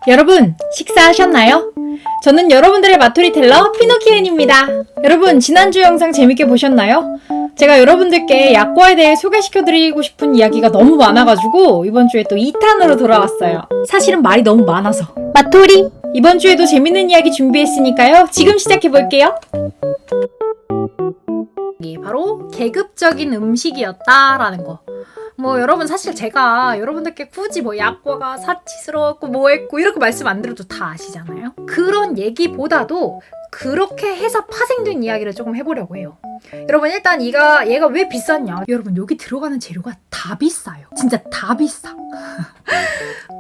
여러분, 식사하셨나요? 저는 여러분들의 마토리텔러 피노키엔입니다. 여러분, 지난주 영상 재밌게 보셨나요? 제가 여러분들께 약과에 대해 소개시켜드리고 싶은 이야기가 너무 많아가지고 이번 주에 또 2탄으로 돌아왔어요. 사실은 말이 너무 많아서. 마토리! 이번 주에도 재밌는 이야기 준비했으니까요. 지금 시작해볼게요. 이게 바로 계급적인 음식이었다라는 거. 여러분 사실 제가 여러분들께 굳이 약과가 사치스러웠고 뭐했고 이렇게 말씀 안 드려도 다 아시잖아요. 그런 얘기보다도 그렇게 해서 파생된 이야기를 조금 해보려고 해요. 여러분 일단 얘가 왜 비쌌냐? 여러분 여기 들어가는 재료가 다 비싸요. 진짜 다 비싸.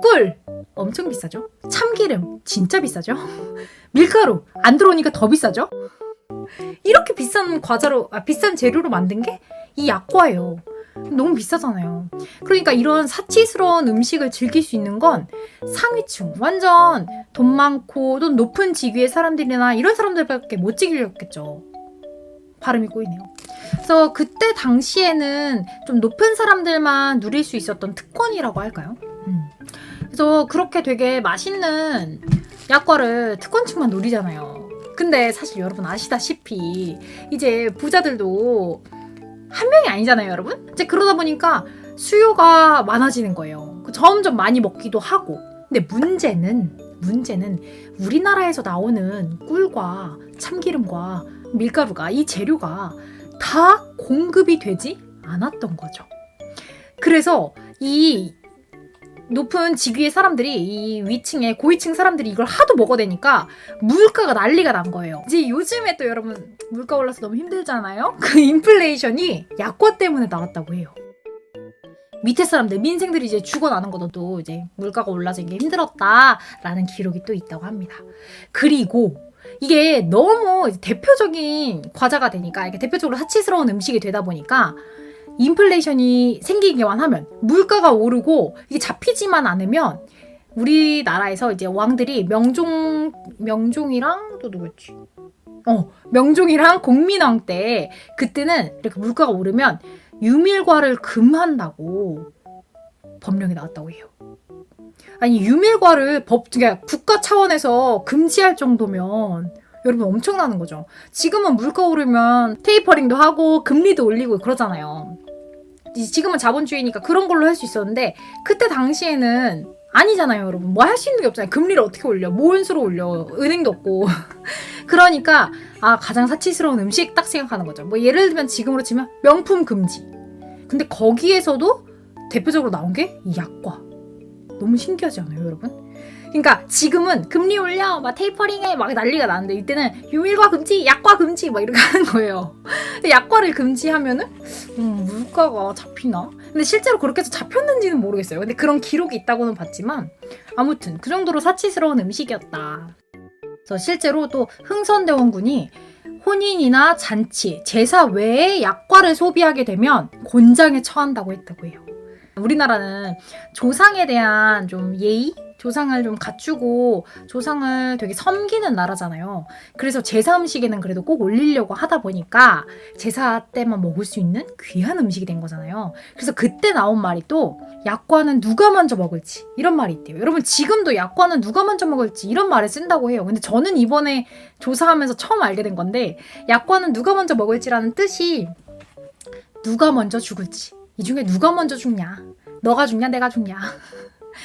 꿀 엄청 비싸죠? 참기름 진짜 비싸죠? 밀가루 안 들어오니까 더 비싸죠? 이렇게 비싼 비싼 재료로 만든 게 이 약과예요. 너무 비싸잖아요. 그러니까 이런 사치스러운 음식을 즐길 수 있는 건 상위층, 완전 돈 많고 돈 높은 직위의 사람들이나 이런 사람들밖에 못 즐기겠죠. 발음이 꼬이네요. 그래서 그때 당시에는 좀 높은 사람들만 누릴 수 있었던 특권이라고 할까요? 그래서 그렇게 되게 맛있는 약과를 특권층만 누리잖아요. 근데 사실 여러분 아시다시피 이제 부자들도 한 명이 아니잖아요, 여러분? 이제 그러다 보니까 수요가 많아지는 거예요. 점점 많이 먹기도 하고. 근데 문제는 우리나라에서 나오는 꿀과 참기름과 밀가루가 이 재료가 다 공급이 되지 않았던 거죠. 그래서 이 높은 직위의 사람들이 이 위층에 고위층 사람들이 이걸 하도 먹어대니까 물가가 난리가 난 거예요. 이제 요즘에 또 여러분 물가 올라서 너무 힘들잖아요. 그 인플레이션이 약과 때문에 나왔다고 해요. 밑에 사람들 민생들이 이제 죽어나는 것도 이제 물가가 올라서 이게 힘들었다라는 기록이 또 있다고 합니다. 그리고 이게 너무 대표적인 과자가 되니까 이게 대표적으로 사치스러운 음식이 되다 보니까 인플레이션이 생기기만 하면 물가가 오르고 이게 잡히지만 않으면 우리나라에서 이제 왕들이 명종이랑 또 누구였지? 명종이랑 공민왕 때 그때는 이렇게 물가가 오르면 유밀과를 금한다고 법령이 나왔다고 해요. 아니 유밀과를 그러니까 국가 차원에서 금지할 정도면 여러분 엄청나는 거죠. 지금은 물가 오르면 테이퍼링도 하고 금리도 올리고 그러잖아요. 지금은 자본주의니까 그런 걸로 할 수 있었는데 그때 당시에는 아니잖아요, 여러분. 뭐 할 수 있는 게 없잖아요. 금리를 어떻게 올려? 뭔 수로 올려? 은행도 없고. 그러니까 가장 사치스러운 음식 딱 생각하는 거죠. 예를 들면 지금으로 치면 명품 금지. 근데 거기에서도 대표적으로 나온 게 이 약과. 너무 신기하지 않아요, 여러분? 그러니까 지금은 금리 올려 막 테이퍼링해 막 난리가 나는데 이때는 유밀과 금지, 약과 금지 막 이렇게 하는 거예요. 약과를 금지하면은 물가가 잡히나? 근데 실제로 그렇게 해서 잡혔는지는 모르겠어요. 근데 그런 기록이 있다고는 봤지만 아무튼 그 정도로 사치스러운 음식이었다. 그래서 실제로 또 흥선대원군이 혼인이나 잔치, 제사 외에 약과를 소비하게 되면 곤장에 처한다고 했다고 해요. 우리나라는 조상에 대한 좀 예의? 조상을 좀 갖추고 조상을 되게 섬기는 나라잖아요. 그래서 제사 음식에는 그래도 꼭 올리려고 하다 보니까 제사 때만 먹을 수 있는 귀한 음식이 된 거잖아요. 그래서 그때 나온 말이 또 약과는 누가 먼저 먹을지 이런 말이 있대요. 여러분 지금도 약과는 누가 먼저 먹을지 이런 말을 쓴다고 해요. 근데 저는 이번에 조사하면서 처음 알게 된 건데 약과는 누가 먼저 먹을지라는 뜻이 누가 먼저 죽을지 이 중에 누가 먼저 죽냐 너가 죽냐 내가 죽냐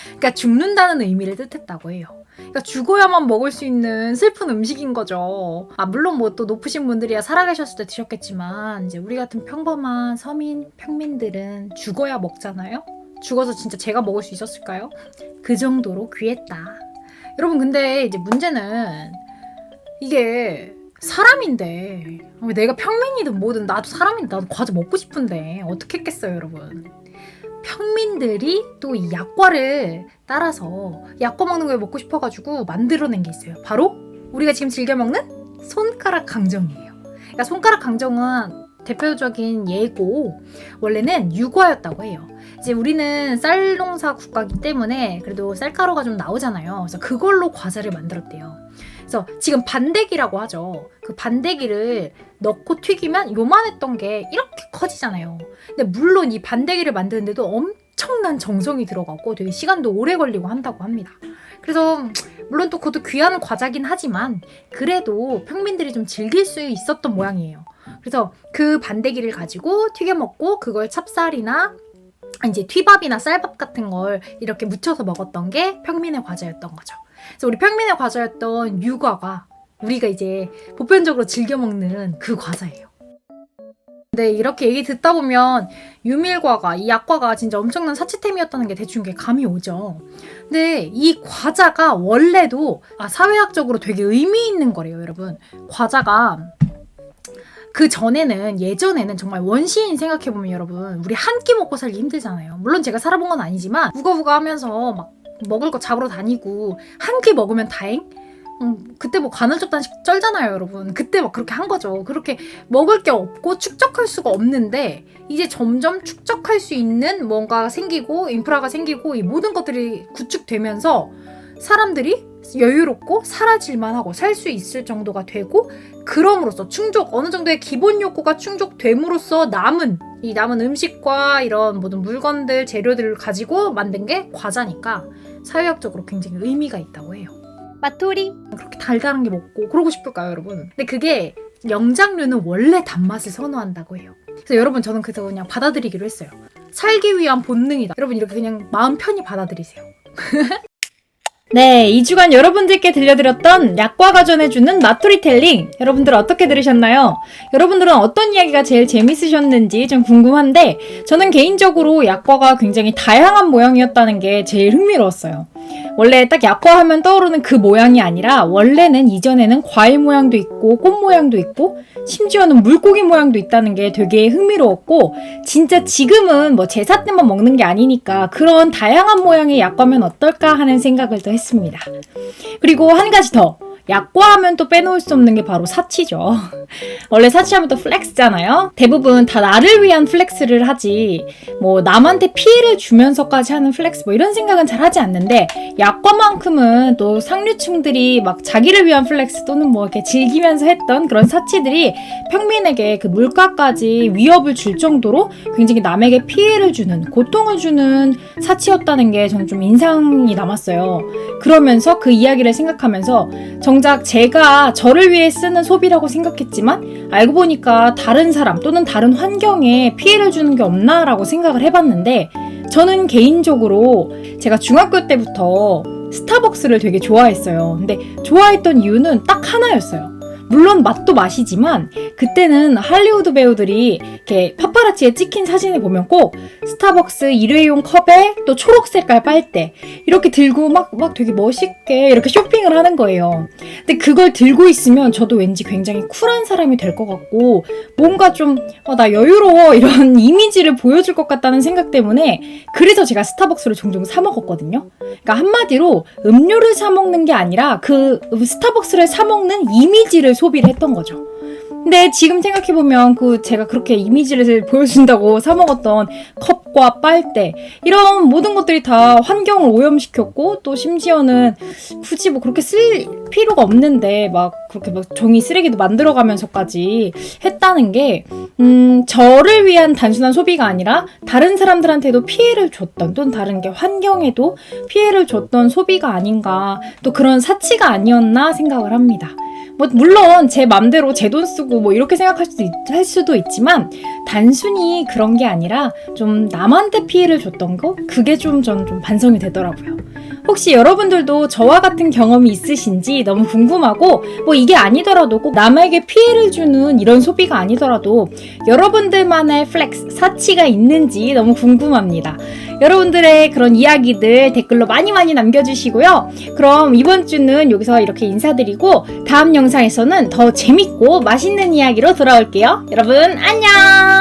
그러니까 죽는다는 의미를 뜻했다고 해요. 그러니까 죽어야만 먹을 수 있는 슬픈 음식인 거죠. 물론 또 높으신 분들이야 살아계셨을 때 드셨겠지만 이제 우리 같은 평범한 서민 평민들은 죽어야 먹잖아요. 죽어서 진짜 제가 먹을 수 있었을까요? 그 정도로 귀했다. 여러분 근데 이제 문제는 이게 사람인데 내가 평민이든 뭐든 나도 사람인데 나도 과자 먹고 싶은데 어떻게 했겠어요, 여러분? 평민들이 또 이 약과를 따라서 약과 먹는 걸 먹고 싶어가지고 만들어낸 게 있어요. 바로 우리가 지금 즐겨 먹는 손가락 강정이에요. 그러니까 손가락 강정은 대표적인 예고 원래는 유과였다고 해요. 이제 우리는 쌀 농사 국가이기 때문에 그래도 쌀가루가 좀 나오잖아요. 그래서 그걸로 과자를 만들었대요. 그래서 지금 반대기라고 하죠. 그 반대기를 넣고 튀기면 요만했던 게 이렇게 커지잖아요. 근데 물론 이 반대기를 만드는데도 엄청난 정성이 들어가고 되게 시간도 오래 걸리고 한다고 합니다. 그래서 물론 또 그것도 귀한 과자긴 하지만 그래도 평민들이 좀 즐길 수 있었던 모양이에요. 그래서 그 반대기를 가지고 튀겨 먹고 그걸 찹쌀이나 이제 튀밥이나 쌀밥 같은 걸 이렇게 묻혀서 먹었던 게 평민의 과자였던 거죠. 그래서 우리 평민의 과자였던 유과가 우리가 이제 보편적으로 즐겨 먹는 그 과자예요. 근데 이렇게 얘기 듣다 보면 유밀과가, 이 약과가 진짜 엄청난 사치템이었다는 게 대충 감이 오죠. 근데 이 과자가 원래도 사회학적으로 되게 의미 있는 거래요, 여러분. 과자가 그 전에는, 예전에는 정말 원시인 생각해보면 여러분, 우리 한 끼 먹고 살기 힘들잖아요. 물론 제가 살아본 건 아니지만 우거우거 하면서 막 먹을 거 잡으러 다니고 한 끼 먹으면 다행? 그때 뭐 간헐적단식 쩔잖아요, 여러분. 그때 막 그렇게 한 거죠. 그렇게 먹을 게 없고 축적할 수가 없는데 이제 점점 축적할 수 있는 뭔가 생기고 인프라가 생기고 이 모든 것들이 구축되면서 사람들이 여유롭고 살아질만 하고 살 수 있을 정도가 되고, 그럼으로써 어느 정도의 기본 욕구가 충족됨으로써 남은 음식과 이런 모든 물건들, 재료들을 가지고 만든 게 과자니까 사회학적으로 굉장히 의미가 있다고 해요. 마토리. 그렇게 달달한 게 먹고 그러고 싶을까요, 여러분? 근데 그게 영장류는 원래 단맛을 선호한다고 해요. 그래서 여러분, 저는 그래서 그냥 받아들이기로 했어요. 살기 위한 본능이다. 여러분, 이렇게 그냥 마음 편히 받아들이세요. 네, 2주간 여러분들께 들려드렸던 약과가 전해주는 마토리텔링, 여러분들 어떻게 들으셨나요? 여러분들은 어떤 이야기가 제일 재밌으셨는지 좀 궁금한데, 저는 개인적으로 약과가 굉장히 다양한 모양이었다는 게 제일 흥미로웠어요. 원래 딱 약과 하면 떠오르는 그 모양이 아니라 원래는 이전에는 과일 모양도 있고 꽃 모양도 있고 심지어는 물고기 모양도 있다는 게 되게 흥미로웠고, 진짜 지금은 뭐 제사 때만 먹는 게 아니니까 그런 다양한 모양의 약과면 어떨까 하는 생각을 또 했습니다. 그리고 한 가지 더, 약과하면 또 빼놓을 수 없는 게 바로 사치죠. 원래 사치하면 또 플렉스잖아요. 대부분 다 나를 위한 플렉스를 하지 뭐 남한테 피해를 주면서까지 하는 플렉스 뭐 이런 생각은 잘 하지 않는데, 약과만큼은 또 상류층들이 막 자기를 위한 플렉스 또는 뭐 이렇게 즐기면서 했던 그런 사치들이 평민에게 그 물가까지 위협을 줄 정도로 굉장히 남에게 피해를 주는, 고통을 주는 사치였다는 게 저는 좀 인상이 남았어요. 그러면서 그 이야기를 생각하면서 정작 제가 저를 위해 쓰는 소비라고 생각했지만 알고 보니까 다른 사람 또는 다른 환경에 피해를 주는 게 없나라고 생각을 해봤는데, 저는 개인적으로 제가 중학교 때부터 스타벅스를 되게 좋아했어요. 근데 좋아했던 이유는 딱 하나였어요. 물론 맛도 맛이지만 그때는 할리우드 배우들이 이렇게 파파라치에 찍힌 사진을 보면 꼭 스타벅스 일회용 컵에 또 초록 색깔 빨대 이렇게 들고 막 되게 멋있게 이렇게 쇼핑을 하는 거예요. 근데 그걸 들고 있으면 저도 왠지 굉장히 쿨한 사람이 될 것 같고 뭔가 좀 나 여유로워 이런 이미지를 보여줄 것 같다는 생각 때문에, 그래서 제가 스타벅스를 종종 사 먹었거든요. 그러니까 한마디로 음료를 사 먹는 게 아니라 그 스타벅스를 사 먹는 이미지를 소비를 했던 거죠. 근데 지금 생각해보면 제가 그렇게 이미지를 보여준다고 사먹었던 컵과 빨대 이런 모든 것들이 다 환경을 오염시켰고, 또 심지어는 굳이 뭐 그렇게 쓸 필요가 없는데 막 그렇게 막 종이 쓰레기도 만들어가면서까지 했다는 게 저를 위한 단순한 소비가 아니라 다른 사람들한테도 피해를 줬던, 또는 다른 게 환경에도 피해를 줬던 소비가 아닌가, 또 그런 사치가 아니었나 생각을 합니다. 물론 제 맘대로 제 돈 쓰고 뭐 이렇게 생각할 수도 있지만 단순히 그런 게 아니라 좀 남한테 피해를 줬던 거, 그게 저는 좀 반성이 되더라고요. 혹시 여러분들도 저와 같은 경험이 있으신지 너무 궁금하고, 뭐 이게 아니더라도 꼭 남에게 피해를 주는 이런 소비가 아니더라도 여러분들만의 플렉스, 사치가 있는지 너무 궁금합니다. 여러분들의 그런 이야기들 댓글로 많이 남겨주시고요. 그럼 이번 주는 여기서 이렇게 인사드리고 다음 영상에서는 더 재밌고 맛있는 이야기로 돌아올게요. 여러분 안녕!